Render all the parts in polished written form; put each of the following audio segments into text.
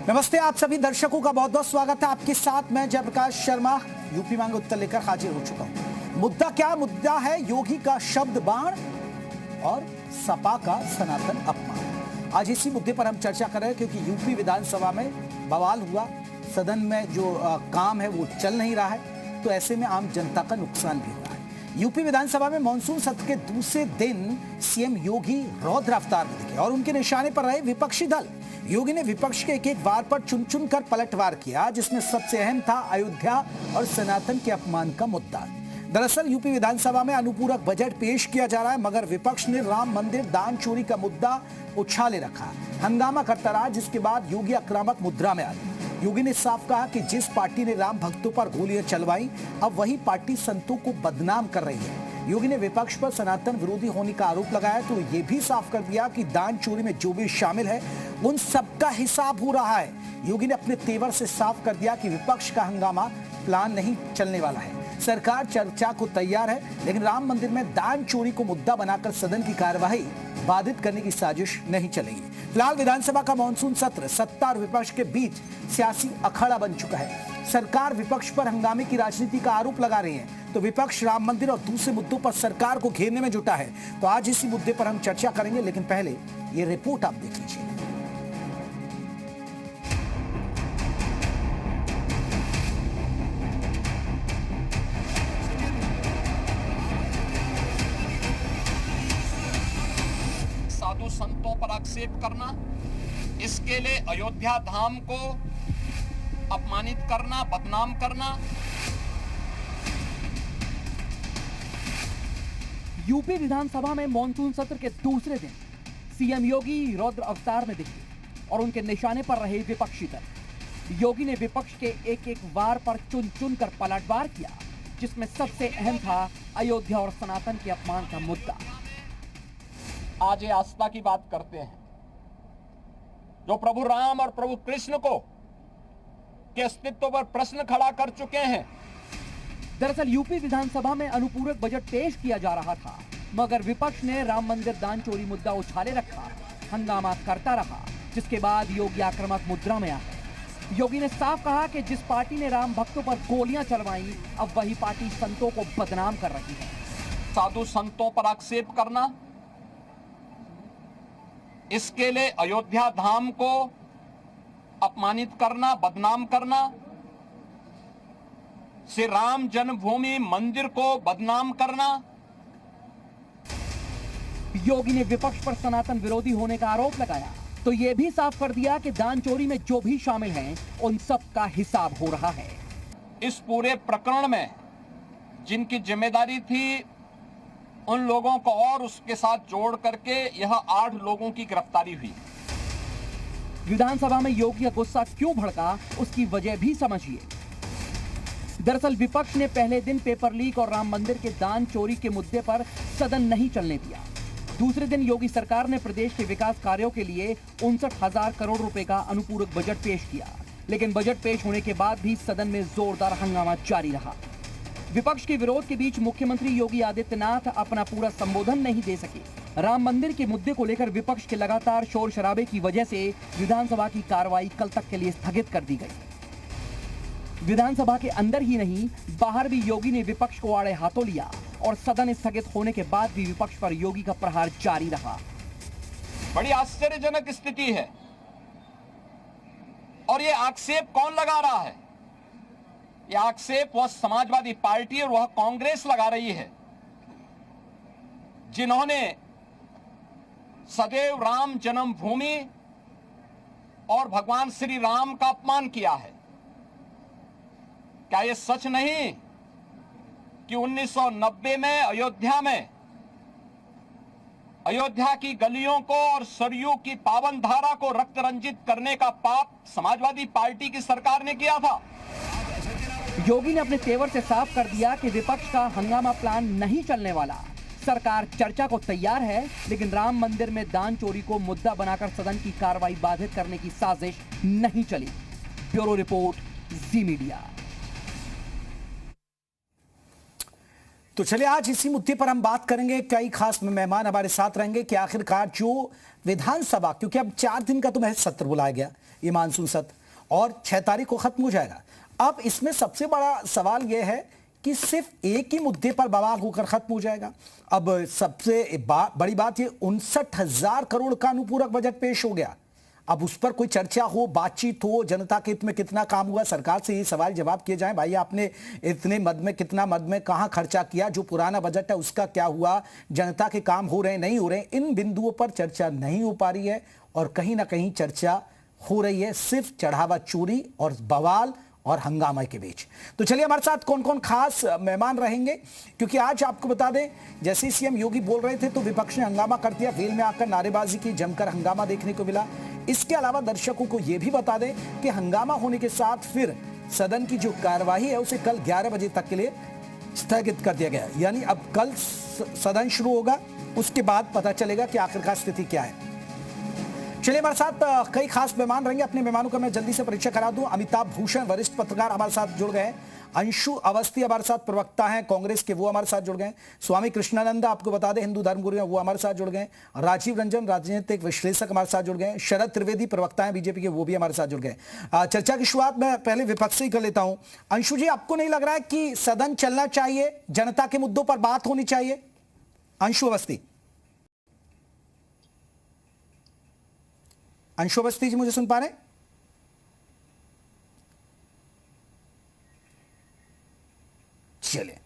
नमस्ते, आप सभी दर्शकों का बहुत बहुत स्वागत है। आपके साथ मैं जयप्रकाश शर्मा यूपी मांगे उत्तर लेकर हाजिर हो चुका हूं। मुद्दा क्या मुद्दा है? योगी का शब्द बाण और सपा का सनातन अपमान। आज इसी मुद्दे पर हम चर्चा कर रहे हैं क्योंकि यूपी विधानसभा में बवाल हुआ, सदन में जो काम है वो चल नहीं रहा है, तो ऐसे में आम जनता का नुकसान भी हुआ है। यूपी विधानसभा में मानसून सत्र के दूसरे दिन सीएम योगी रौद्र अवतार में दिखे और उनके निशाने पर रहे विपक्षी दल। योगी ने विपक्ष के एक एक वार पर चुन चुन कर पलटवार किया, जिसमें सबसे अहम था अयोध्या और सनातन के अपमान का मुद्दा। दरअसल यूपी विधानसभा में अनुपूरक बजट पेश किया जा रहा है, मगर विपक्ष ने राम मंदिर दान चोरी का मुद्दा उछाले रखा, हंगामा करता रहा, जिसके बाद योगी आक्रामक मुद्रा में आ गए। योगी ने साफ कहा कि जिस पार्टी ने राम भक्तों पर गोलियां चलवाई, अब वही पार्टी संतों को बदनाम कर रही है। योगी ने विपक्ष पर सनातन विरोधी होने का आरोप लगाया, तो ये भी साफ कर दिया कि दान चोरी में जो भी शामिल है उन सबका हिसाब हो रहा है। योगी ने अपने तेवर से साफ कर दिया कि विपक्ष का हंगामा प्लान नहीं चलने वाला है। सरकार चर्चा को तैयार है, लेकिन राम मंदिर में दान चोरी को मुद्दा बनाकर सदन की कार्यवाही बाधित करने की साजिश नहीं चलेगी। फिलहाल विधानसभा का मानसून सत्र सत्ता और विपक्ष के बीच सियासी अखाड़ा बन चुका है। सरकार विपक्ष पर हंगामे की राजनीति का आरोप लगा रही है, तो विपक्ष राम मंदिर और दूसरे मुद्दों पर सरकार को घेरने में जुटा है। तो आज इसी मुद्दे पर हम चर्चा करेंगे, लेकिन पहले ये रिपोर्ट आप देख लीजिए। साधु संतों पर आक्षेप करना, इसके लिए अयोध्या धाम को अपमानित करना, बदनाम करना। यूपी विधानसभा में मानसून सत्र के दूसरे दिन सीएम योगी रौद्र अवतार में दिखे और उनके निशाने पर रहे विपक्षी दल। योगी ने विपक्ष के एक एक वार पर चुन चुन कर पलटवार किया, जिसमें सबसे अहम था अयोध्या और सनातन के अपमान का मुद्दा। आज ये आस्था की बात करते हैं, जो प्रभु राम और प्रभु कृष्ण को के अस्तित्व पर प्रश्न खड़ा कर चुके हैं। दरअसल यूपी विधानसभा में अनुपूरक बजट पेश किया जा रहा था, मगर विपक्ष ने राम मंदिर दान चोरी मुद्दा उछाले रखा, हंगामा करता रहा, जिसके बाद योगी आक्रामक मुद्रा में आ गए। योगी ने साफ कहा कि जिस पार्टी ने राम भक्तों पर गोलियां चलवाई, अब वही पार्टी संतों को बदनाम कर रही है। साधु संतों पर आक्षेप करना, इसके लिए अयोध्या धाम को अपमानित करना, बदनाम करना, श्री राम जन्मभूमि मंदिर को बदनाम करना। योगी ने विपक्ष पर सनातन विरोधी होने का आरोप लगाया, तो यह भी साफ कर दिया कि दान चोरी में जो भी शामिल हैं, उन सब का हिसाब हो रहा है। इस पूरे प्रकरण में जिनकी जिम्मेदारी थी, उन लोगों को और उसके साथ जोड़ करके यह 8 लोगों की गिरफ्तारी हुई। विधानसभा में योगी का गुस्सा क्यों भड़का, उसकी वजह भी समझिए। दरअसल विपक्ष ने पहले दिन पेपर लीक और राम मंदिर के दान चोरी के मुद्दे पर सदन नहीं चलने दिया। दूसरे दिन योगी सरकार ने प्रदेश के विकास कार्यों के लिए 59,000 करोड़ रुपए का अनुपूरक बजट पेश किया, लेकिन बजट पेश होने के बाद भी सदन में जोरदार हंगामा जारी रहा। विपक्ष के विरोध के बीच मुख्यमंत्री योगी आदित्यनाथ अपना पूरा संबोधन नहीं दे सके। राम मंदिर के मुद्दे को लेकर विपक्ष के लगातार शोर शराबे की वजह से विधानसभा की कार्रवाई कल तक के लिए स्थगित कर दी गई। विधानसभा के अंदर ही नहीं, बाहर भी योगी ने विपक्ष को आड़े हाथों लिया और सदन स्थगित होने के बाद भी विपक्ष पर योगी का प्रहार जारी रहा। बड़ी आश्चर्यजनक स्थिति है। और ये आक्षेप कौन लगा रहा है? यह आक्षेप वह समाजवादी पार्टी और वह कांग्रेस लगा रही है, जिन्होंने सदैव राम जन्मभूमि और भगवान श्री राम का अपमान किया है। क्या यह सच नहीं कि 1990 में अयोध्या की गलियों को और सरयू की पावन धारा को रक्त रंजित करने का पाप समाजवादी पार्टी की सरकार ने किया था? योगी ने अपने तेवर से साफ कर दिया कि विपक्ष का हंगामा प्लान नहीं चलने वाला। सरकार चर्चा को तैयार है, लेकिन राम मंदिर में दान चोरी को मुद्दा बनाकर सदन की कार्रवाई बाधित करने की साजिश नहीं चली। ब्यूरो रिपोर्ट, जी मीडिया। तो चलिए आज इसी मुद्दे पर हम बात करेंगे। कई खास मेहमान हमारे साथ रहेंगे कि आखिरकार जो विधानसभा, क्योंकि अब 4 दिन का तो महज सत्र बुलाया गया, ये मानसून सत्र, और 6 तारीख को खत्म हो जाएगा। अब इसमें सबसे बड़ा सवाल यह है कि सिर्फ एक ही मुद्दे पर बवाल होकर खत्म हो जाएगा। अब सबसे बड़ी बात ये 59,000 करोड़ का अनुपूरक बजट पेश हो गया। अब उस पर कोई चर्चा हो, बातचीत हो, जनता के हित में कितना काम हुआ, सरकार से ये सवाल जवाब किए जाए, भाई आपने इतने मद में, कितना मद में कहां खर्चा किया, जो पुराना बजट है उसका क्या हुआ, जनता के काम हो रहे हैं नहीं हो रहे हैं, इन बिंदुओं पर चर्चा नहीं हो पा रही है। और कहीं ना कहीं चर्चा हो रही है सिर्फ चढ़ावा चोरी और बवाल और हंगामा के बीच। तो चलिए हमारे साथ कौन कौन खास मेहमान रहेंगे, क्योंकि आज आपको बता दें, जैसे सीएम योगी बोल रहे थे तो विपक्ष ने हंगामा कर दिया, वेल में आकर नारेबाजी की, जमकर हंगामा देखने को मिला। इसके अलावा दर्शकों को यह भी बता दें कि हंगामा होने के साथ फिर सदन की जो कार्यवाही है उसे कल 11 बजे तक के लिए स्थगित कर दिया गया। यानी अब कल सदन शुरू होगा, उसके बाद पता चलेगा कि आखिरकार स्थिति क्या है। चलिए हमारे साथ कई खास मेहमान रहेंगे। अपने मेहमानों का मैं जल्दी से परिचय करा दूं। अमिताभ भूषण वरिष्ठ पत्रकार हमारे साथ जुड़ गए हैं। अंशु अवस्थी हमारे साथ प्रवक्ता हैं कांग्रेस के, वो हमारे साथ जुड़ गए। स्वामी कृष्णानंद आपको बता दें हिंदू धर्मगुरु हैं, वो हमारे साथ जुड़ गए। राजीव रंजन राजनीतिक विश्लेषक हमारे साथ जुड़ गए। शरद त्रिवेदी प्रवक्ता हैं बीजेपी के, वो भी हमारे साथ जुड़ गए। चर्चा की शुरुआत मैं पहले विपक्ष से ही कर लेता हूं। अंशु जी, आपको नहीं लग रहा है कि सदन चलना चाहिए, जनता के मुद्दों पर बात होनी चाहिए? अंशु अवस्थी, अंशु अवस्थी जी मुझे सुन पा रहे हैं? चलिए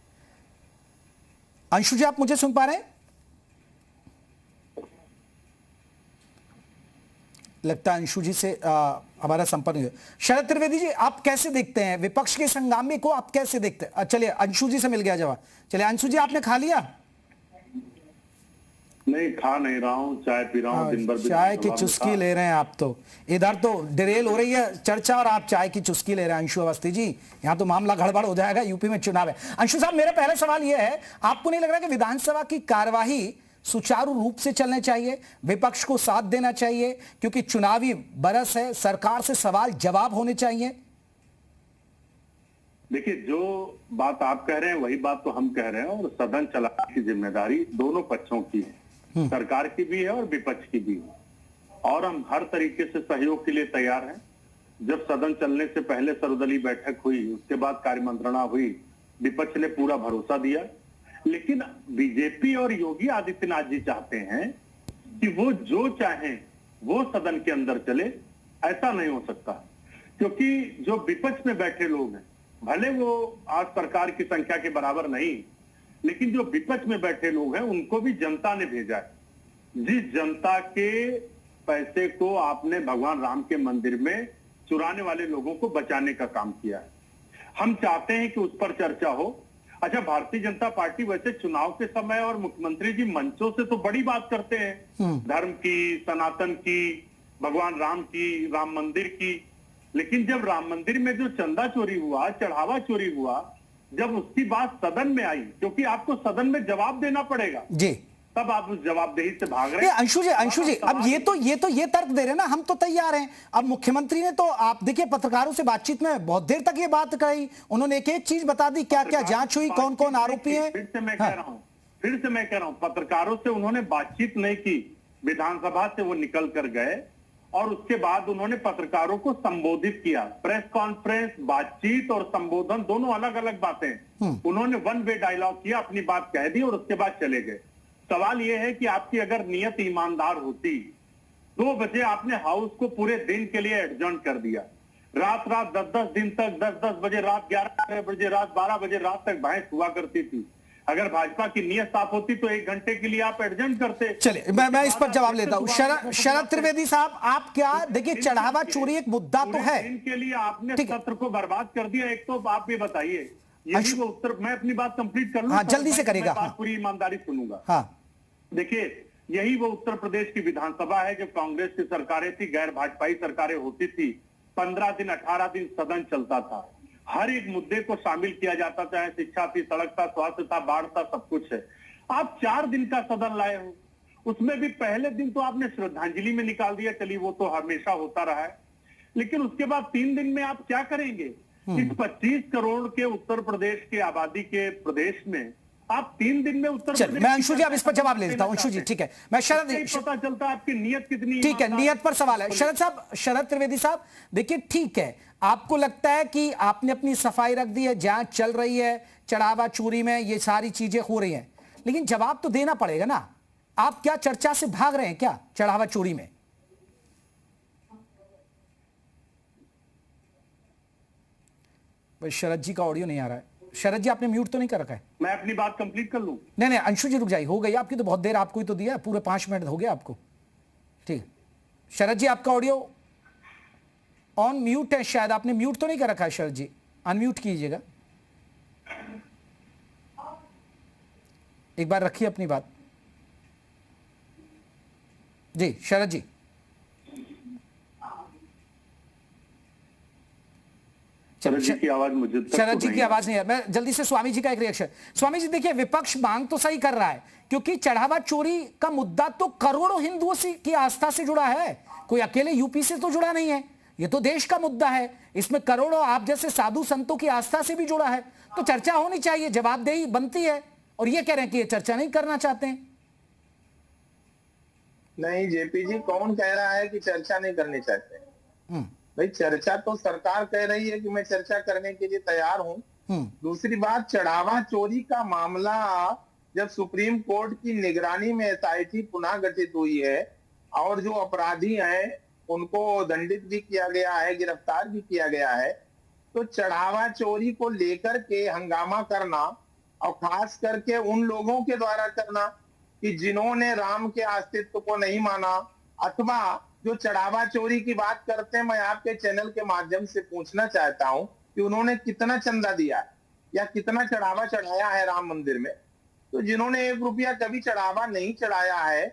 अंशु जी, आप मुझे सुन पा रहे हैं? लगता है अंशु जी से हमारा संपर्क नहीं हुआ। शरद त्रिवेदी जी, आप कैसे देखते हैं विपक्ष के संगामी को, आप कैसे देखते हैं? चलिए अंशु जी से मिल गया जवाब। चलिए अंशु जी, आपने खा लिया? नहीं, खा नहीं रहा हूँ, चाय पी रहा हूँ दिन भर। चाय की चुस्की ले रहे हैं आप तो। इधर तो डिरेल हो रही है चर्चा और आप चाय की चुस्की ले रहे हैं। अंशु अवस्थी जी, यहाँ तो मामला गड़बड़ हो जाएगा, यूपी में चुनाव है। अंशु साहब, मेरा पहला सवाल यह है, आपको नहीं लग रहा कि विधानसभा की कार्यवाही सुचारू रूप से चलने चाहिए, विपक्ष को साथ देना चाहिए, क्योंकि चुनावी बरस है, सरकार से सवाल जवाब होने चाहिए? देखिए, जो बात आप कह रहे हैं वही बात तो हम कह रहे हैं, और सदन चलाने की जिम्मेदारी दोनों पक्षों की है, सरकार की भी है और विपक्ष की भी है। और हम हर तरीके से सहयोग के लिए तैयार हैं। जब सदन चलने से पहले सर्वदलीय बैठक हुई, उसके बाद कार्य मंत्रणा हुई, विपक्ष ने पूरा भरोसा दिया। लेकिन बीजेपी और योगी आदित्यनाथ जी चाहते हैं कि वो जो चाहें वो सदन के अंदर चले। ऐसा नहीं हो सकता, क्योंकि जो विपक्ष में बैठे लोग हैं, भले वो आज सरकार की संख्या के बराबर नहीं, लेकिन जो विपक्ष में बैठे लोग हैं उनको भी जनता ने भेजा है। जिस जनता के पैसे को आपने भगवान राम के मंदिर में चुराने वाले लोगों को बचाने का काम किया है, हम चाहते हैं कि उस पर चर्चा हो। अच्छा, भारतीय जनता पार्टी वैसे चुनाव के समय और मुख्यमंत्री जी मंचों से तो बड़ी बात करते हैं, धर्म की, सनातन की, भगवान राम की, राम मंदिर की, लेकिन जब राम मंदिर में जो चंदा चोरी हुआ, चढ़ावा चोरी हुआ, जब उसकी बात सदन में आई, क्योंकि आपको सदन में जवाब देना पड़ेगा जी, तब आप उस जवाबदेही से भाग रहे हैं। अंशु जी, अब ये तर्क दे रहे हैं ना, हम तो तैयार हैं। अब मुख्यमंत्री ने तो, आप देखिए, पत्रकारों से बातचीत में बहुत देर तक ये बात कही, उन्होंने एक एक चीज बता दी, क्या क्या जांच हुई, कौन कौन आरोपी हैं। फिर से मैं कह रहा हूं, पत्रकारों से उन्होंने बातचीत नहीं की, विधानसभा से वो निकल कर गए और उसके बाद उन्होंने पत्रकारों को संबोधित किया। प्रेस कॉन्फ्रेंस, बातचीत और संबोधन दोनों अलग अलग बातें। उन्होंने वन वे डायलॉग किया, अपनी बात कह दी और उसके बाद चले गए। सवाल यह है कि आपकी अगर नियत ईमानदार होती, 2 बजे आपने हाउस को पूरे दिन के लिए एडजर्न कर दिया। रात 10-10 दिन तक, 10-10 बजे रात, 11 बजे रात, 12 बजे रात तक बहस हुआ करती थी। अगर भाजपा की नियत साफ होती तो 1 घंटे के लिए आप एडजर्न करते। चलिए मैं इस पर जवाब लेता हूं। शरद त्रिवेदी साहब, आप क्या, देखिए, चढ़ावा चोरी एक मुद्दा तो है, इनके लिए आपने सत्र को बर्बाद कर दिया। एक तो आप भी बताइए, यही वो उत्तर, मैं अपनी बात कंप्लीट कर लूं। हाँ, जल्दी से करेगा। बात पूरी ईमानदारी सुनूंगा। हाँ, देखिए, यही वो उत्तर प्रदेश की विधानसभा है, जब कांग्रेस की सरकारें थी, गैर भाजपाई सरकारें होती थी, 15 दिन 18 दिन सदन चलता था, हर एक मुद्दे को शामिल किया जाता, चाहे शिक्षा थी, सड़क था, स्वास्थ्य था, बाढ़ था, सब कुछ है। आप 4 दिन का सदन लाए हो, उसमें भी पहले दिन तो आपने श्रद्धांजलि में निकाल दिया, चलिए वो तो हमेशा होता रहा है, लेकिन उसके बाद 3 दिन में आप क्या करेंगे? इस 25 करोड़ के उत्तर प्रदेश के आबादी के प्रदेश में आप 3 दिन में उत्तर चल मैं अंशु जी अब इस पर जवाब ले लेता हूं। अंशु जी ठीक है, मैं शरद, पता चलता है आपकी नीयत कितनी, ठीक है, नियत पर सवाल है। शरद साहब, शरद त्रिवेदी साहब, देखिए ठीक है, आपको लगता है कि आपने अपनी सफाई रख दी है, जांच चल रही है, चढ़ावा चोरी में ये सारी चीजें हो रही हैं, लेकिन जवाब तो देना पड़ेगा ना। आप क्या चर्चा से भाग रहे हैं क्या चढ़ावा चोरी में? भाई शरद जी का ऑडियो नहीं आ रहा है। शरद जी आपने म्यूट तो नहीं कर रखा है? मैं अपनी बात कंप्लीट कर लूं? नहीं अंशु जी रुक जाइए, हो गई आपकी तो बहुत देर, आपको ही तो दिया पूरे 5 मिनट हो गया आपको। ठीक है शरद जी, आपका ऑडियो ऑन म्यूट है शायद, आपने म्यूट तो नहीं कर रखा है शरद जी, अनम्यूट कीजिएगा, एक बार रखिए अपनी बात। जी शरद जी। शरद जी की आवाज मुझे तक शरद तो जी नहीं की है। आवाज नहीं है। मैं जल्दी से स्वामी जी का एक रिएक्शन। स्वामी जी देखिए, विपक्ष मांग तो सही कर रहा है, क्योंकि चढ़ावा चोरी का मुद्दा तो करोड़ों हिंदुओं से की आस्था से जुड़ा है, कोई अकेले यूपी से तो जुड़ा नहीं है, ये तो देश का मुद्दा है, इसमें करोड़ों आप जैसे साधु संतों की आस्था से भी जुड़ा है, तो चर्चा होनी चाहिए, जवाबदेही बनती है। और ये कह रहे हैं कि ये चर्चा नहीं करना चाहते हैं। नहीं जेपी जी, कौन कह रहा है कि चर्चा नहीं करनी चाहते? भाई चर्चा तो सरकार कह रही है कि मैं चर्चा करने के लिए तैयार हूं। दूसरी बात, चढ़ावा चोरी का मामला जब सुप्रीम कोर्ट की निगरानी में एसआईटी पुनः गठित हुई है और जो अपराधी हैं उनको दंडित भी किया गया है, गिरफ्तार भी किया गया है, तो चढ़ावा चोरी को लेकर के हंगामा करना और खास करके उन लोगों के द्वारा करना कि जिन्होंने राम के अस्तित्व को नहीं माना अथवा जो चढ़ावा चोरी की बात करते हैं, मैं आपके चैनल के माध्यम से पूछना चाहता हूं कि उन्होंने कितना चंदा दिया है या कितना चढ़ावा चढ़ाया है राम मंदिर में। तो जिन्होंने 1 रुपया कभी चढ़ावा नहीं चढ़ाया है,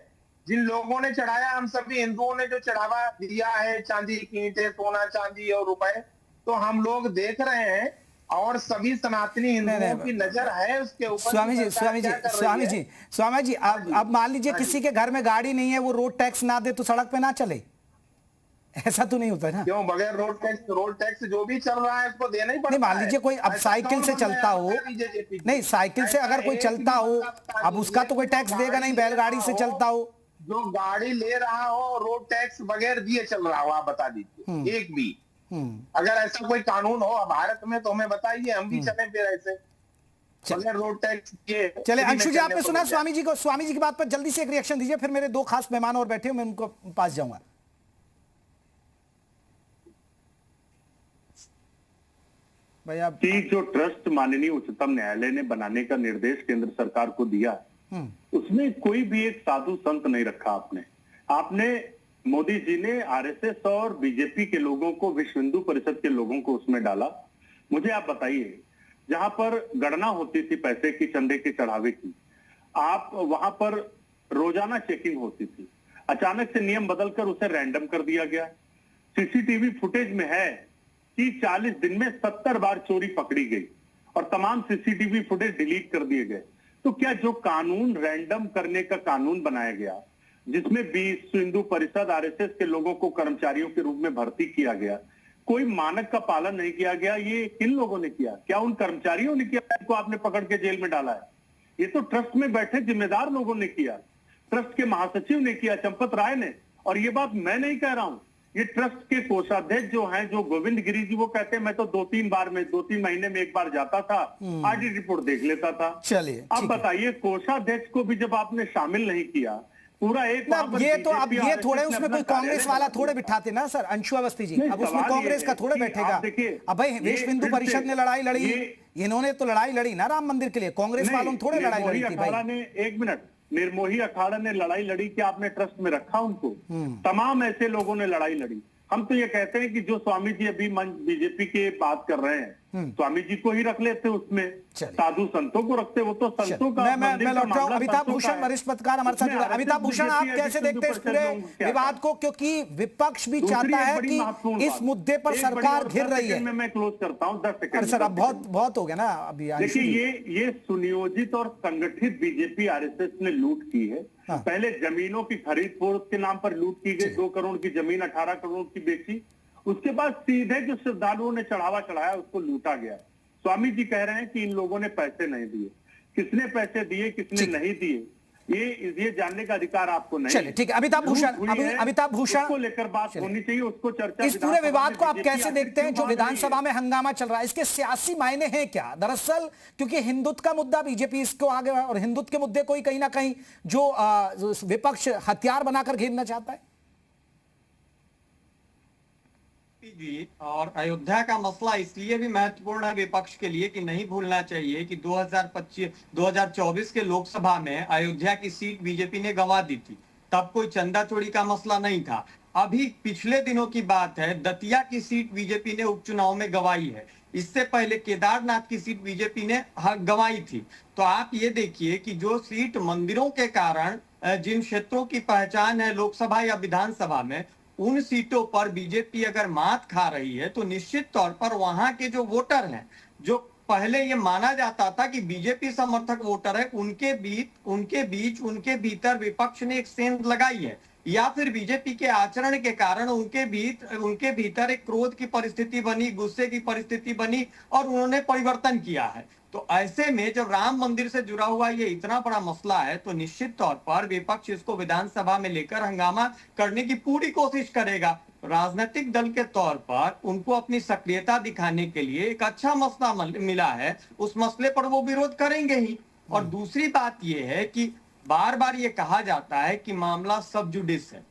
जिन लोगों ने चढ़ाया, हम सभी हिंदुओं ने जो चढ़ावा दिया है, चांदी की ईंटें, सोना चांदी और रुपए, तो हम लोग देख रहे हैं और सभी सनातनी हिंदुओं की नजर है उसके ऊपर। स्वामी जी अब मान लीजिए किसी के घर में गाड़ी नहीं है, वो रोड टैक्स ना दे तो सड़क पे ना चले, ऐसा तो नहीं होता ना? क्यों? बगैर रोड टैक्स जो भी चल रहा है उसको देना ही पड़ता है। नहीं मान लीजिए कोई अब साइकिल से चलता हो, नहीं साइकिल से अगर कोई चलता हो, अब उसका तो कोई टैक्स देगा नहीं, बैलगाड़ी से चलता हो, जो गाड़ी ले रहा हो रोड टैक्स बगैर दिए चल रहा हो, आप बता दीजिए एक भी। अगर ऐसा कोई कानून हो भारत में तो हमें बताइए, हम भी चले फिर ऐसे बगैर रोड टैक्स के। चले अंशु जी, आपने सुना स्वामी जी को, स्वामी जी की बात पर जल्दी से एक रिएक्शन दीजिए, फिर मेरे 2 खास मेहमान और बैठे हो, मैं उनको पास जाऊंगा। भैया कि जो ट्रस्ट माननीय उच्चतम न्यायालय ने बनाने का निर्देश केंद्र सरकार को दिया, उसमें कोई भी एक साधु संत नहीं रखा। आपने मोदी जी ने आरएसएस और बीजेपी के लोगों को, विश्व हिंदू परिषद के लोगों को उसमें डाला। मुझे आप बताइए, जहां पर गणना होती थी पैसे की, चंदे के चढ़ावे की, आप वहां पर रोजाना चेकिंग होती थी, अचानक से नियम बदलकर उसे रैंडम कर दिया गया। सीसीटीवी फुटेज में है कि 40 दिन में 70 बार चोरी पकड़ी गई और तमाम सीसीटीवी फुटेज डिलीट कर दिए गए। तो क्या जो कानून रैंडम करने का कानून बनाया गया, जिसमें विश्व हिंदू परिषद आरएसएस के लोगों को कर्मचारियों के रूप में भर्ती किया गया, कोई मानक का पालन नहीं किया गया? ये किन लोगों ने किया? क्या उन कर्मचारियों ने किया जिनको आपने पकड़ के जेल में डाला है? ये तो ट्रस्ट में बैठे जिम्मेदार लोगों ने किया, ट्रस्ट के महासचिव ने किया, चंपत राय ने। और ये बात मैं नहीं कह रहा हूं, ये ट्रस्ट के कोषाध्यक्ष जो हैं, जो गोविंद गिरी जी, वो कहते हैं मैं तो 2-3 महीने में एक बार जाता था, ऑडिट रिपोर्ट देख लेता था। चलिए अब बताइए, कोषाध्यक्ष को भी जब आपने शामिल नहीं किया, पूरा एक ये तो अब ये थोड़े उसमें कोई कांग्रेस वाला थोड़े बिठाते ना सर, अंशु अवस्थी जी, अब उसमें कांग्रेस का थोड़े बैठेगा। अब भाई विश्व हिंदू परिषद ने लड़ाई लड़ी, इन्होंने तो लड़ाई लड़ी ना राम मंदिर के लिए, कांग्रेस वालों ने थोड़े लड़ाई लड़ी थी भाई। 1 मिनट, निर्मोही अखाड़ा ने लड़ाई लड़ी कि आपने ट्रस्ट में रखा उनको? तमाम ऐसे लोगों ने लड़ाई लड़ी। हम तो ये कहते हैं कि जो स्वामी जी अभी बीजेपी के बात कर रहे हैं, स्वामी जी को ही रख लेते उसमें, साधु संतों को रखते, वो तो संतों का। मैं लौट रहा हूं। अमिताभ भूषण वरिष्ठ पत्रकार हमारे साथ जुड़ा। अमिताभ भूषण, आप कैसे देखते हैं इस पूरे विवाद को, क्योंकि विपक्ष भी चाहता है कि इस मुद्दे पर सरकार घिर रही है? मैं क्लोज करता हूं 10 सेकंड। सर अब बहुत हो गया ना अभी। देखिए, ये सुनियोजित और संगठित बीजेपी आरएसएस ने लूट की है। पहले जमीनों की खरीद फरोख्त के नाम पर लूट की गई, 2 करोड़ की जमीन 18 करोड़ की बेची। उसके बाद सीधे जो श्रद्धालुओं ने चढ़ावा चढ़ाया उसको लूटा गया। स्वामी जी कह रहे हैं कि इन लोगों ने पैसे नहीं दिए। किसने पैसे दिए, किसने नहीं दिए, ये जानने का अधिकार आपको नहीं। चलिए ठीक है, अमिताभ भूषण को लेकर बात होनी चाहिए, उसको चर्चा। इस पूरे विवाद को आप कैसे देखते हैं जो विधानसभा में हंगामा चल रहा है? इसके सियासी मायने हैं क्या? दरअसल क्योंकि हिंदुत्व का मुद्दा बीजेपी इसको आगे, और हिंदुत्व के मुद्दे को ही कहीं ना कहीं जो विपक्ष हथियार बनाकर घेरना चाहता है जी। और अयोध्या का मसला इसलिए भी महत्वपूर्ण है विपक्ष के लिए कि नहीं भूलना चाहिए कि 2024 के लोकसभा में अयोध्या की सीट बीजेपी ने गंवा दी थी। तब कोई चंदा चोरी का मसला नहीं था। अभी पिछले दिनों की बात है, दतिया की सीट बीजेपी ने उपचुनाव में गंवाई है। इससे पहले केदारनाथ की सीट बीजेपी ने गंवाई थी। तो आप ये देखिए कि जो सीट मंदिरों के कारण जिन क्षेत्रों की पहचान है लोकसभा या विधानसभा में, उन सीटों पर बीजेपी अगर मात खा रही है तो निश्चित तौर पर वहां के जो वोटर हैं, जो पहले ये माना जाता था कि बीजेपी समर्थक वोटर है, उनके भीतर विपक्ष ने एक सेंध लगाई है, या फिर बीजेपी के आचरण के कारण उनके भीतर एक क्रोध की परिस्थिति बनी, गुस्से की परिस्थिति बनी और उन्होंने परिवर्तन किया है। तो ऐसे में जब राम मंदिर से जुड़ा हुआ ये इतना बड़ा मसला है तो निश्चित तौर पर विपक्ष इसको विधानसभा में लेकर हंगामा करने की पूरी कोशिश करेगा। राजनीतिक दल के तौर पर उनको अपनी सक्रियता दिखाने के लिए एक अच्छा मसला मिला है, उस मसले पर वो विरोध करेंगे ही। और दूसरी बात ये है कि बार बार ये कहा जाता है कि मामला सब जुडिस है।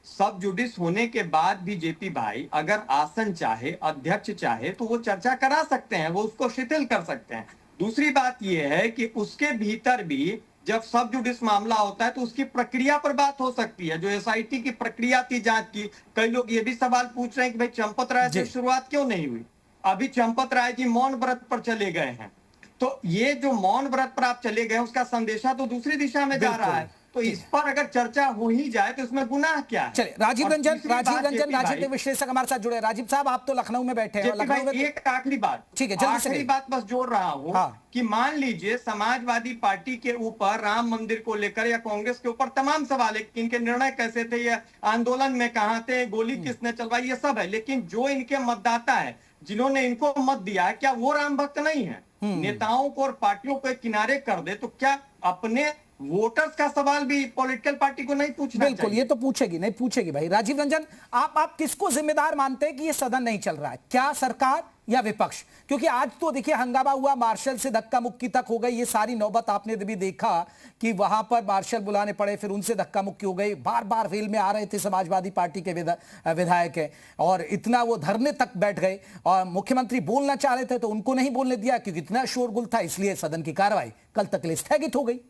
सब जुडिस होने के बाद भी जेपी भाई अगर आसन चाहे, अध्यक्ष चाहे तो वो चर्चा करा सकते हैं, वो उसको शिथिल कर सकते हैं। दूसरी बात यह है कि उसके भीतर भी जब सब जुडिस मामला होता है तो उसकी प्रक्रिया पर बात हो सकती है। जो एसआईटी की प्रक्रिया थी जांच की, कई लोग ये भी सवाल पूछ रहे हैं कि भाई चंपत राय से शुरुआत क्यों नहीं हुई? अभी चंपत राय जी मौन व्रत पर चले गए हैं, तो ये जो मौन व्रत पर आप चले गए उसका संदेशा तो दूसरी दिशा में जा रहा है। तो इस पर अगर चर्चा हो ही जाए तो इसमें गुनाह क्या है? चलिए, राजीव रंजन राजनीतिक विश्लेषक हमारे साथ जुड़े। राजीव साहब, आप तो लखनऊ में बैठे हैं। लखनऊ में एक आखिरी बात, ठीक है, आखिरी बात बस जोड़ रहा हूँ कि मान लीजिए समाजवादी पार्टी के ऊपर राम मंदिर को लेकर या कांग्रेस के ऊपर तमाम सवाल है, इनके निर्णय कैसे थे, या आंदोलन में कहां थे, गोली किसने चलवाई, ये सब है। लेकिन जो इनके मतदाता है जिन्होंने इनको मत दिया है, क्या वो राम भक्त नहीं है? नेताओं को और पार्टियों को किनारे कर दे तो क्या अपने वोटर्स का सवाल भी पॉलिटिकल पार्टी को नहीं पूछना? बिल्कुल, ये तो पूछेगी, नहीं पूछेगी भाई। राजीव रंजन, आप किसको जिम्मेदार मानते हैं कि ये सदन नहीं चल रहा है? क्या सरकार या विपक्ष? क्योंकि आज तो देखिए हंगामा हुआ, मार्शल से धक्का मुक्की तक हो गई। ये सारी नौबत आपने भी देखा कि वहां पर मार्शल बुलाने पड़े, फिर उनसे धक्का मुक्की हो गई। बार बार वेल में आ रहे थे समाजवादी पार्टी के विधायक है, और इतना वो धरने तक बैठ गए, और मुख्यमंत्री बोलना चाह रहे थे तो उनको नहीं बोलने दिया क्योंकि इतना शोरगुल था। इसलिए सदन की कार्रवाई कल तक के लिए स्थगित हो गई।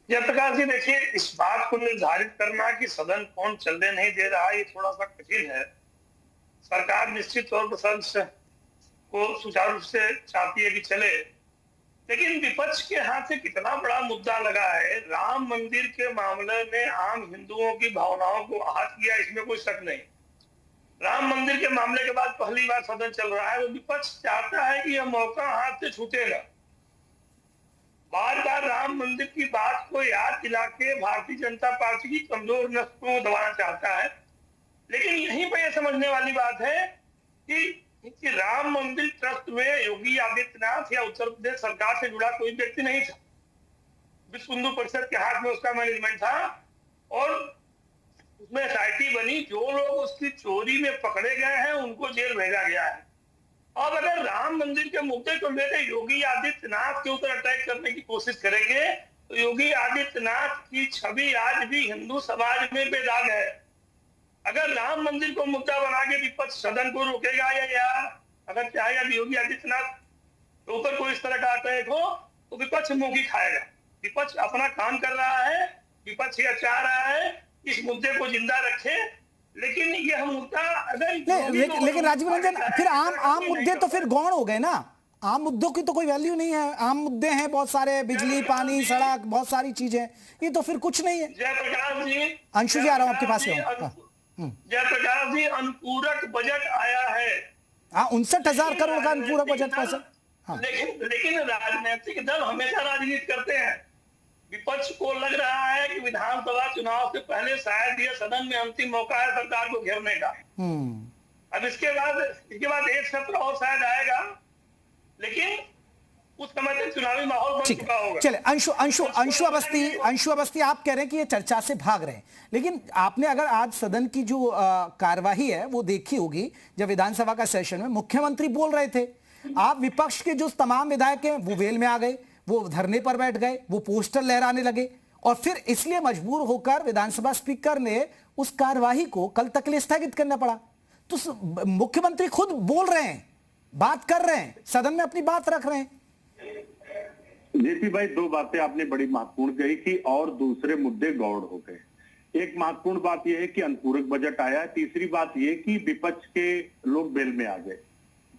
जयप्रकाश जी, देखिए, इस बात को निर्धारित करना कि सदन कौन चलने नहीं दे रहा है, ये थोड़ा सा कठिन है। सरकार निश्चित तौर पर सदन को सुचारू रूप से चाहती है कि चले, लेकिन विपक्ष के हाथ से कितना बड़ा मुद्दा लगा है। राम मंदिर के मामले में आम हिंदुओं की भावनाओं को आहत किया, इसमें कोई शक नहीं। राम मंदिर के मामले के बाद पहली बार सदन चल रहा है, तो विपक्ष चाहता है कि यह मौका हाथ से छूटेगा। बार बार राम मंदिर की बात को याद दिला के भारतीय जनता पार्टी की कमजोर नस को दबाना चाहता है। लेकिन यहीं पर यह समझने वाली बात है कि राम मंदिर ट्रस्ट में योगी आदित्यनाथ या उत्तर प्रदेश सरकार से जुड़ा कोई व्यक्ति नहीं था। विश्व हिंदू परिषद के हाथ में उसका मैनेजमेंट था और उसमें एसआईटी बनी। जो लोग उसकी चोरी में पकड़े गए हैं उनको जेल भेजा गया है। अब अगर राम मंदिर के मुद्दे को लेकर योगी आदित्यनाथ के ऊपर अटैक करने की कोशिश करेंगे तो योगी आदित्यनाथ की छवि आज भी हिंदू समाज में बेदाग है। अगर राम मंदिर को मुद्दा बना के विपक्ष सदन को रोकेगा या अगर चाहेगा कि योगी आदित्यनाथ के ऊपर कोई इस तरह का अटैक हो तो विपक्ष मुंह की खाएगा। विपक्ष अपना काम कर रहा है, विपक्ष यह चाह रहा है इस मुद्दे को जिंदा रखे, लेकिन यह मुद्दा अगर लेकिन राजीव रंजन, फिर आम मुद्दे तो फिर गौण हो गए ना। आम मुद्दों की तो कोई वैल्यू नहीं है। आम मुद्दे हैं बहुत सारे, बिजली, पानी, सड़क, बहुत सारी चीजें, ये तो फिर कुछ नहीं है। जयप्रकाश जी, अंशु जी आ रहा हूं आपके पास। जयप्रकाश जी, अनुपूरक बजट आया है। हाँ, 69,000 करोड़ का अनुपूरक बजट पैसा। लेकिन राजनीतिक दल हमेशा राजनीति करते हैं। विपक्ष को लग रहा है कि विधानसभा चुनाव से पहले शायद यह सदन में अंतिम मौका है सरकार को घेरने का। अब इसके बाद एक सत्र और शायद आएगा, लेकिन उस समय तक चुनावी माहौल बन ठीक चुका है, होगा। चले अंशु अवस्थी आप कह रहे हैं कि ये चर्चा से भाग रहे हैं, लेकिन आपने अगर आज सदन की जो कार्यवाही है वो देखी होगी, जब विधानसभा का सेशन में मुख्यमंत्री बोल रहे थे, आप विपक्ष के जो तमाम विधायक हैं वो वेल में आ गए, वो धरने पर बैठ गए, वो पोस्टर लहराने लगे, और फिर इसलिए मजबूर होकर विधानसभा स्पीकर ने उस कार्यवाही को कल तक के लिए स्थगित करना पड़ा। तो मुख्यमंत्री खुद बोल रहे हैं, बात कर रहे हैं, सदन में अपनी बात रख रहे हैं। जेपी भाई, दो बातें आपने बड़ी महत्वपूर्ण कही कि और दूसरे मुद्दे गौड़ हो गए। एक महत्वपूर्ण बात यह है कि अनुपूरक बजट आया, तीसरी बात यह कि विपक्ष के लोग बेल में आ गए।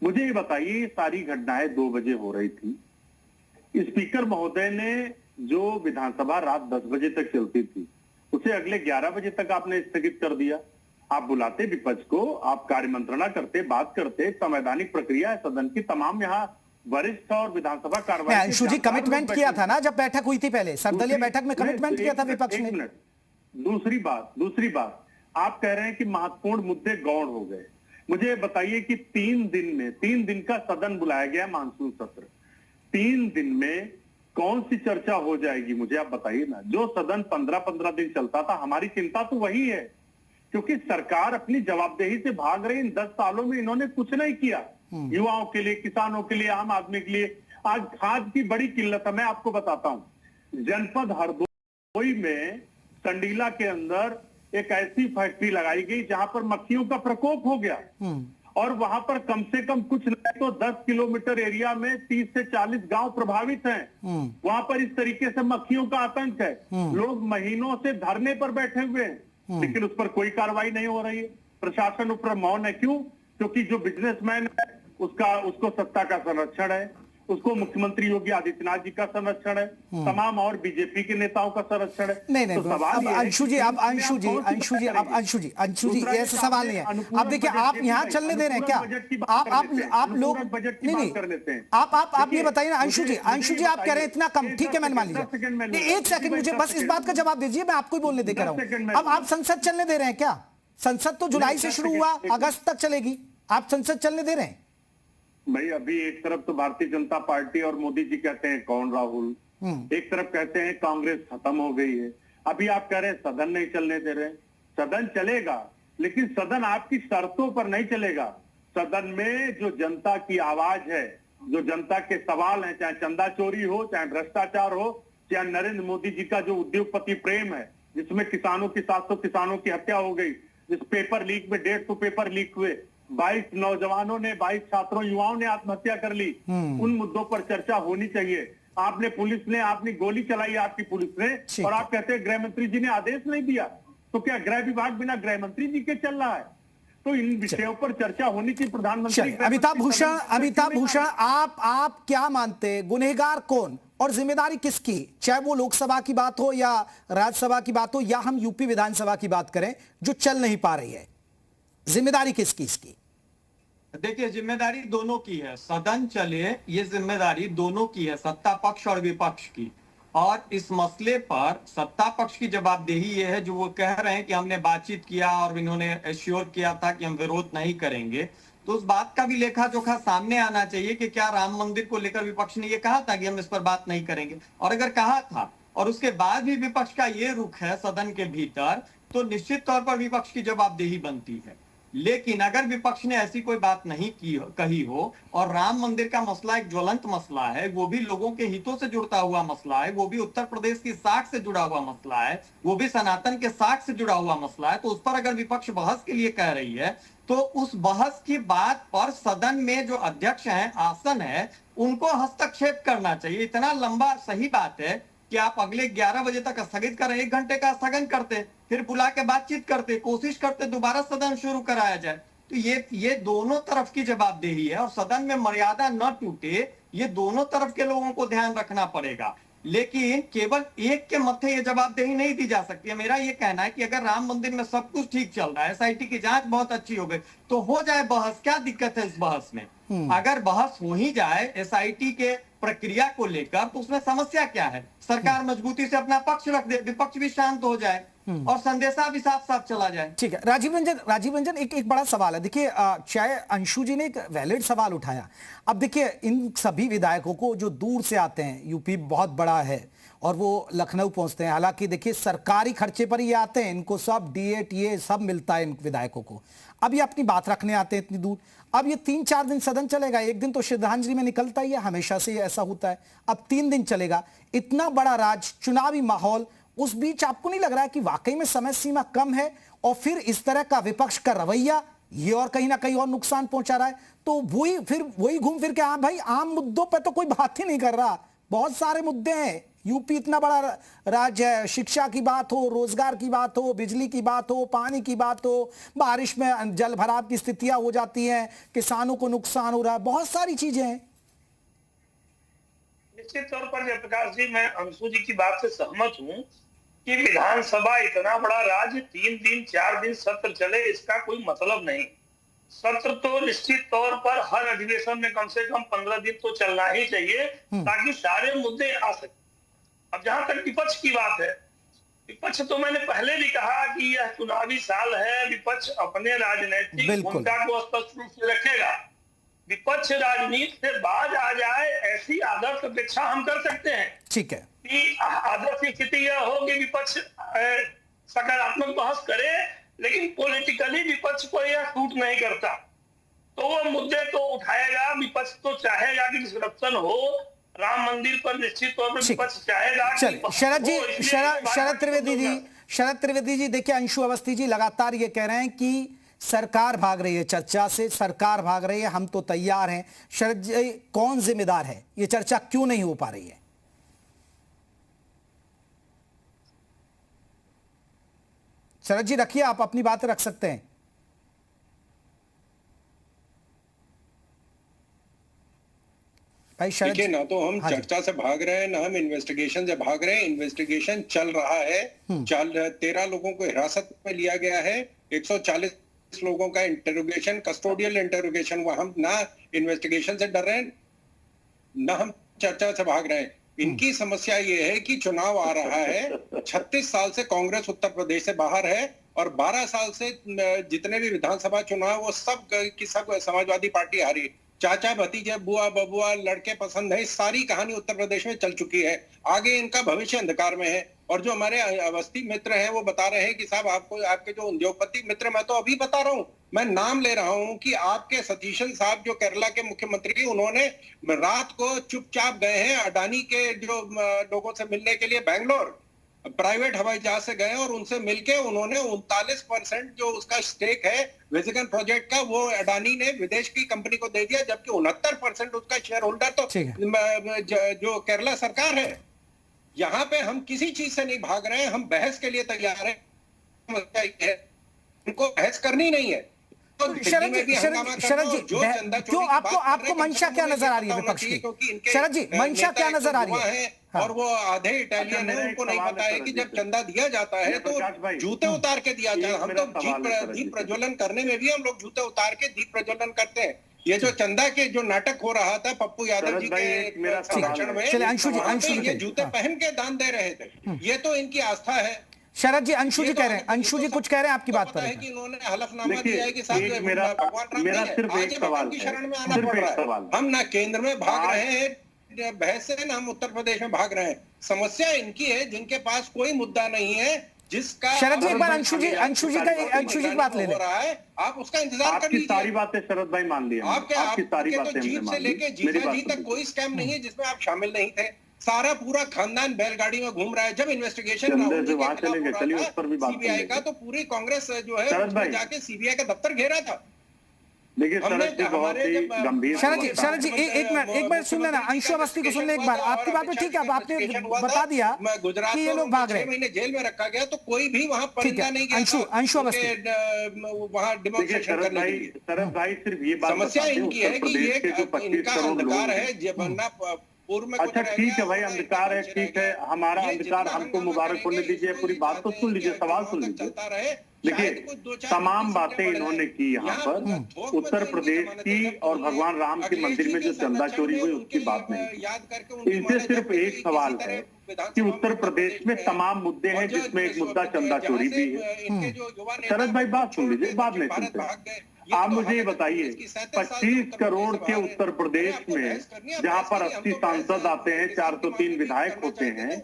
मुझे ये बताइए, ये सारी घटनाएं 2 बजे हो रही थी, स्पीकर महोदय ने जो विधानसभा रात 10 बजे तक चलती थी उसे अगले 11 बजे तक आपने स्थगित कर दिया। आप बुलाते विपक्ष को, आप कार्य मंत्रणा करते, बात करते, संवैधानिक प्रक्रिया है सदन की, तमाम यहाँ वरिष्ठ और विधानसभा कार्रवाई। अंशु जी, कमिटमेंट किया था ना जब बैठक हुई थी, पहले सर्वदलीय बैठक में कमिटमेंट किया था विपक्ष ने। दूसरी बात आप कह रहे हैं कि महत्वपूर्ण मुद्दे गौड़ हो गए। मुझे बताइए कि 3 दिन का सदन बुलाया गया, मानसून सत्र, 3 दिन में कौन सी चर्चा हो जाएगी, मुझे आप बताइए ना। जो सदन 15-15 दिन चलता था, हमारी चिंता तो वही है, क्योंकि सरकार अपनी जवाबदेही से भाग रही। इन 10 सालों में इन्होंने कुछ नहीं किया युवाओं के लिए, किसानों के लिए, आम आदमी के लिए। आज खाद की बड़ी किल्लत है, मैं आपको बताता हूं। जनपद हरदोई में संडीला के अंदर एक ऐसी फैक्ट्री लगाई गई जहां पर मक्खियों का प्रकोप हो गया, और वहां पर कम से कम कुछ नहीं तो 10 किलोमीटर एरिया में 30 से 40 गांव प्रभावित हैं। वहां पर इस तरीके से मक्खियों का आतंक है। लोग महीनों से धरने पर बैठे हुए हैं, लेकिन उस पर कोई कार्रवाई नहीं हो रही है। प्रशासन ऊपर मौन है। क्यों? क्योंकि जो बिजनेसमैन है उसको सत्ता का संरक्षण है, उसको मुख्यमंत्री योगी आदित्यनाथ जी का संरक्षण है, तमाम और बीजेपी के नेताओं का संरक्षण है। नहीं तो सवाल अंशु जी ऐसा सवाल नहीं है। अब देखिए, आप यहाँ चलने दे रहे हैं क्या? आप लोग नहीं, आप ये बताइए ना अंशु जी, आप कह रहे हैं इतना कम, ठीक है, मैंने मान लीजिए। 1 सेकंड मुझे बस इस बात का जवाब दीजिए, मैं आपको ही बोलने दे रहा हूँ। अब आप संसद चलने दे रहे हैं क्या? संसद तो जुलाई से शुरू हुआ, अगस्त तक चलेगी, आप संसद चलने दे रहे हैं? भाई, अभी एक तरफ तो भारतीय जनता पार्टी और मोदी जी कहते हैं कौन राहुल, एक तरफ कहते हैं कांग्रेस खत्म हो गई है। अभी आप कह रहे हैं सदन नहीं चलने दे रहे। सदन चलेगा, लेकिन सदन आपकी शर्तों पर नहीं चलेगा। सदन में जो जनता की आवाज है, जो जनता के सवाल हैं, चाहे चंदा चोरी हो, चाहे भ्रष्टाचार हो, चाहे नरेंद्र मोदी जी का जो उद्योगपति प्रेम है, जिसमें किसानों की 700 किसानों की हत्या हो गई, जिस पेपर लीक में 150 पेपर लीक हुए, 22 नौजवानों ने, 22 छात्रों, युवाओं ने आत्महत्या कर ली, उन मुद्दों पर चर्चा होनी चाहिए। आपने गोली चलाई, आपकी पुलिस ने, और आप कहते हैं गृह मंत्री जी ने आदेश नहीं दिया। तो क्या गृह विभाग बिना गृह मंत्री जी के चल रहा है? तो इन विषयों पर चर्चा होनी चाहिए। प्रधानमंत्री अमिताभ भूषण, आप क्या मानते हैं, गुनहगार कौन और जिम्मेदारी किसकी? चाहे वो लोकसभा की बात हो या राज्यसभा की बात हो, या हम यूपी विधानसभा की बात करें जो चल नहीं पा रही है, जिम्मेदारी किसकी इसकी? देखिए, जिम्मेदारी दोनों की है। सदन चले, ये जिम्मेदारी दोनों की है, सत्ता पक्ष और विपक्ष की। और इस मसले पर सत्ता पक्ष की जवाबदेही ये है, जो वो कह रहे हैं कि हमने बातचीत किया और इन्होंने एश्योर किया था कि हम विरोध नहीं करेंगे, तो उस बात का भी लेखा जोखा सामने आना चाहिए कि क्या राम मंदिर को लेकर विपक्ष ने ये कहा था कि हम इस पर बात नहीं करेंगे? और अगर कहा था और उसके बाद भी विपक्ष का ये रुख है सदन के भीतर, तो निश्चित तौर पर विपक्ष की जवाबदेही बनती है। लेकिन अगर विपक्ष ने ऐसी कोई बात नहीं कही हो और राम मंदिर का मसला एक ज्वलंत मसला है, वो भी लोगों के हितों से जुड़ता हुआ मसला है, वो भी उत्तर प्रदेश की साख से जुड़ा हुआ मसला है, वो भी सनातन के साख से जुड़ा हुआ मसला है, तो उस पर अगर विपक्ष बहस के लिए कह रही है, तो उस बहस की बात पर सदन में जो अध्यक्ष हैं, आसन है, उनको हस्तक्षेप करना चाहिए। इतना लंबा सही बात है कि आप अगले 11 बजे तक स्थगित करें, 1 घंटे का स्थगन करते, फिर बुला के बातचीत करते, कोशिश करते दोबारा सदन शुरू कराया जाए। तो ये दोनों तरफ की जवाबदेही है, और सदन में मर्यादा न टूटे, ये दोनों तरफ के लोगों को ध्यान रखना पड़ेगा। लेकिन केवल एक के मत्थे ये जवाबदेही नहीं दी जा सकती है। मेरा ये कहना है कि अगर राम मंदिर में सब कुछ ठीक चल रहा है, SIT की जांच बहुत अच्छी हो गई, तो हो जाए बहस, क्या दिक्कत है इस बहस में? अगर बहस हो ही जाए SIT के प्रक्रिया को लेकर, तो उसमें समस्या क्या है? सरकार मजबूती से अपना पक्ष रख दे, विपक्ष भी शांत हो जाए। और संदेशा भी साफ साफ चला जाए। ठीक है। राजीव रंजन एक बड़ा सवाल है। देखिए, चाहे अंशु जी ने एक वैलिड सवाल उठाया। अब देखिए, इन सभी विधायकों को जो दूर से आते हैं, यूपी बहुत बड़ा है और वो लखनऊ पहुंचते हैं, हालांकि देखिए सरकारी खर्चे पर ही आते हैं, इनको सब डीए टीए सब मिलता है इन विधायकों को। अब ये अपनी बात रखने आते हैं इतनी दूर। अब ये 3-4 दिन सदन चलेगा, एक दिन तो श्रद्धांजलि में निकलता ही है, हमेशा से ऐसा होता है। अब 3 दिन चलेगा, इतना बड़ा राज्य, चुनावी माहौल, उस बीच आपको नहीं लग रहा है कि वाकई में समय सीमा कम है और फिर इस तरह का विपक्ष का रवैया ये और कहीं ना कहीं और नुकसान पहुंचा रहा है? तो वही घूम फिर के, हाँ भाई, आम मुद्दों पर तो कोई बात ही नहीं कर रहा, बहुत सारे मुद्दे हैं। यूपी इतना बड़ा राज्य है, शिक्षा की बात हो, रोजगार की बात हो, बिजली की बात हो, पानी की बात हो, बारिश में जल भराव की स्थितियां हो जाती हैं, किसानों को नुकसान हो रहा है, बहुत सारी चीजें हैं। निश्चित तौर पर जयप्रकाश जी, मैं अंशु जी की बात से सहमत हूं कि विधानसभा इतना बड़ा राज्य 3 दिन 4 दिन सत्र चले, इसका कोई मतलब नहीं। सत्र तो निश्चित तौर पर हर अधिवेशन में कम से कम 15 दिन तो चलना ही चाहिए ताकि सारे मुद्दे आ सके। अब जहां तक विपक्ष की बात है, विपक्ष तो मैंने पहले भी कहा कि यह चुनावी साल है, विपक्ष अपने राजनीतिक भूमिका को स्पष्ट रूप से रखेगा। विपक्ष राजनीति से बाज आ जाए, ऐसी आदर्श अपेक्षा हम कर सकते हैं। ठीक है कि आदर्श स्थिति यह हो कि विपक्ष सकारात्मक बहस करे, लेकिन पॉलिटिकली विपक्ष को यह सूट नहीं करता, तो वो मुद्दे तो उठाएगा। विपक्ष तो चाहेगा कि डिस्रप्शन हो, राम मंदिर पर निश्चित तौर पर विपक्ष चाहेगा। चलिए शरद त्रिवेदी जी, देखिए अंशु अवस्थी जी लगातार ये कह रहे हैं कि सरकार भाग रही है चर्चा से, सरकार भाग रही है, हम तो तैयार हैं। शरद जी, कौन जिम्मेदार है? ये चर्चा क्यों नहीं हो पा रही है? शरद जी रखिए, आप अपनी बातें रख सकते हैं। देखिए, ना तो हम चर्चा से भाग रहे हैं, ना हम इन्वेस्टिगेशन से भाग रहे हैं। इन्वेस्टिगेशन चल रहा है। 13 लोगों को हिरासत में लिया गया है, 140 लोगों का इंटरोगेशन, कस्टोडियल इंटरोगेशन हुआ। हम ना इन्वेस्टिगेशन से डर रहे हैं, ना हम चर्चा से भाग रहे हैं। इनकी समस्या ये है कि चुनाव आ रहा है, 36 साल से कांग्रेस उत्तर प्रदेश से बाहर है और 12 साल से जितने भी विधानसभा चुनाव वो सब की सब समाजवादी पार्टी हारी। चाचा भतीजे, बुआ बबुआ, लड़के पसंद है, सारी कहानी उत्तर प्रदेश में चल चुकी है। आगे इनका भविष्य अंधकार में है। और जो हमारे अवस्थी मित्र हैं वो बता रहे हैं कि साहब आपको, आपके जो उद्योगपति मित्र, मैं तो अभी बता रहा हूं, मैं नाम ले रहा हूं कि आपके सतीशन साहब जो केरला के मुख्यमंत्री, उन्होंने रात को चुपचाप गए हैं अडानी के जो लोगों से मिलने के लिए बेंगलोर, प्राइवेट हवाई जहाज से गए और उनसे मिलके उन्होंने 39% जो उसका स्टेक है वेजिकन प्रोजेक्ट का, वो अडानी ने विदेश की कंपनी को दे दिया, जबकि 69% उसका शेयर होल्डर तो जो केरला सरकार है। यहाँ पे हम किसी चीज से नहीं भाग रहे हैं, हम बहस के लिए तैयार हैं। इनको बहस करनी नहीं है। शरद जी, क्यों आपको मंशा क्या नजर आ रही है विपक्ष की? शरद जी, मंशा क्या नजर आ रही है? और वो आधे इटालियन है, उनको नहीं पता है कि जब चंदा दिया जाता है तो जूते उतार के दिया जाता है। हम तो दीप प्रज्वलन करने में भी हम लोग जूते उतार के दीप प्रज्वलन करते हैं। ये जो चंदा के जो नाटक हो रहा था पप्पू यादव जी के संरक्षण में, ये जूते पहन के दान दे रहे थे। ये तो इनकी आस्था है। शरद जी, अंशु जी कह रहे हैं, अंशु जी कुछ कह रहे हैं आपकी बात पर। कि इन्होंने हलफनामा दिया है कि साहब मेरा सिर्फ एक सवाल है, शरण में आना पड़ रहा है। हम ना केंद्र में भाग रहे हैं बहस से, ना हम उत्तर प्रदेश में भाग रहे हैं। समस्या इनकी है जिनके पास कोई मुद्दा नहीं है, जिसका शरद जी एक बार अंशु जी की बात ले ले रहा है, आप उसका इंतजार कर लीजिए। सारी बातें शरद भाई मान ली, आपकी सारी बातें जीत से लेके जीता जी तक कोई स्कैम नहीं है जिसमें आप शामिल नहीं थे। सारा पूरा खानदान बैलगाड़ी में घूम रहा है। जब इन्वेस्टिगेशन सीबीआई का, तो पूरी कांग्रेस जो है जाके सीबीआई का दफ्तर घेरा था। देखिए शरद जी एक मिनट सुन लेना, अंशु अवस्थी को सुन ले एक बार। आपकी बात में ठीक है, आपने बता दिया गुजरात कि ये लोग भाग रहे हैं। महीने जेल में रखा गया तो कोई भी वहां परिंदा नहीं गया। अंशु अवस्थी वहां डेमोन्स्ट्रेशन करने के लिए। शरद भाई सिर्फ ये बात समस्या इनकी है कि ये इनका अंधकार है, वरना पूर्व में अच्छा ठीक है भाई, अंधकार है, ठीक है, हमारा अंधकार हमको मुबारक होने दीजिए, पूरी बात तो सुन लीजिए, सवाल सुन लीजिए। देखिए, तमाम बातें इन्होंने की यहाँ पर, उत्तर प्रदेश की और भगवान राम के मंदिर में जो चंदा चोरी हुई उसकी बात नहीं। इनसे सिर्फ एक सवाल है कि उत्तर प्रदेश में तमाम मुद्दे हैं जिसमें एक मुद्दा चंदा चोरी भी है। शरद भाई बात सुन लीजिए, बाद में सुनते। आप मुझे ये बताइए, 25 करोड़ के उत्तर प्रदेश में जहां पर 80 सांसद आते हैं, 403 विधायक होते हैं,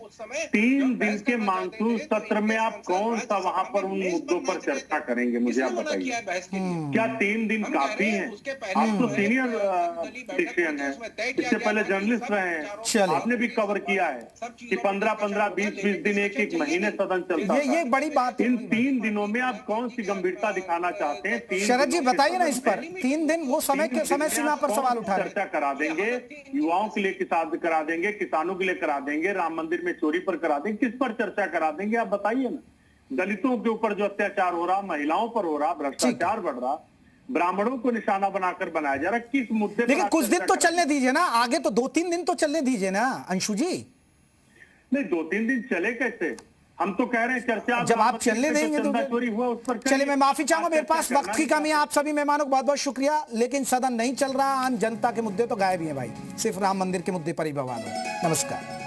3 दिन के मानसून सत्र में आप कौन सा वहां पर उन मुद्दों पर चर्चा करेंगे? मुझे आप बताइए, क्या 3 दिन काफी है? आप तो सीनियर पॉलिटिशियन है, इससे पहले जर्नलिस्ट रहे हैं, आपने भी कवर किया है कि 15-15, 20-20 दिन, एक महीने सदन चलता है। ये बड़ी बात। इन 3 दिनों में आप कौन सी गंभीरता दिखाना चाहते हैं? शरद जी बताइए ना इस पर, 3 दिन वो समय सीमा पर सवाल उठा रहे। चर्चा करा देंगे, युवाओं के लिए करा देंगे, किसानों के लिए करा देंगे, राम मंदिर में चोरी पर करा देंगे, किस पर चर्चा करा देंगे? आप बताइए ना। दलितों के ऊपर जो अत्याचार हो रहा, महिलाओं पर हो रहा, भ्रष्टाचार बढ़ रहा, ब्राह्मणों को निशाना बनाकर बनाया जा रहा, किस मुद्दे पर? लेकिन कुछ दिन तो चलने दीजिए ना, आगे तो 2-3 दिन तो चलने दीजिए ना अंशु जी। नहीं, 2-3 दिन चले कैसे? हम तो कह रहे हैं चर्चा, जब आप चलने देंगे तो चोरी हुआ उस पर। चलिए, मैं माफी चाहूंगा, मेरे पास वक्त की कमी है। आप सभी मेहमानों को बहुत बहुत शुक्रिया, लेकिन सदन नहीं चल रहा। आम जनता के मुद्दे तो गायब ही हैं भाई, सिर्फ राम मंदिर के मुद्दे पर ही बवाल है। नमस्कार।